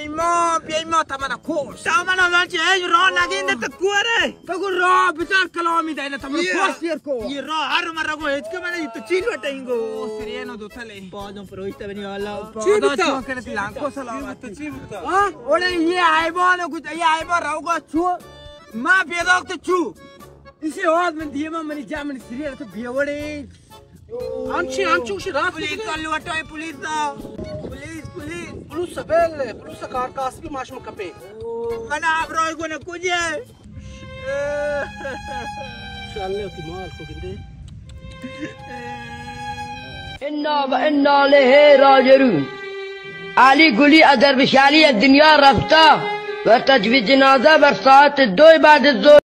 بیایما تمنا کوش تمنا من چه راه نگین ده کوره بگو راه بذار کلامی ده تمنا کوش پیر کو ये रहा हर मरा को हेच के मैंने तो चील बटाएंगे सिरियनो दो थले पादों पर होता बनी वाला पादों करे लांको सलाम हां ओले ये आइबो न कुछ ये आइबो राउगा छु मां पेदो तो छु इसे होद में दिए में मनी जामन सिरियल तो बेवड़े अंची उसे रात पुलिस का लुटाए पुलिस पुलिस सबेल पुलिस कार कास भी माश में कपे मना आप रोई को न कुजे चले की माल को गिंदे इन्ना व इन्ना लहे राजरून आली गुली अदर विशाली दुनिया रफ्ता व तजवीज जनाजा बरसात दो इबादत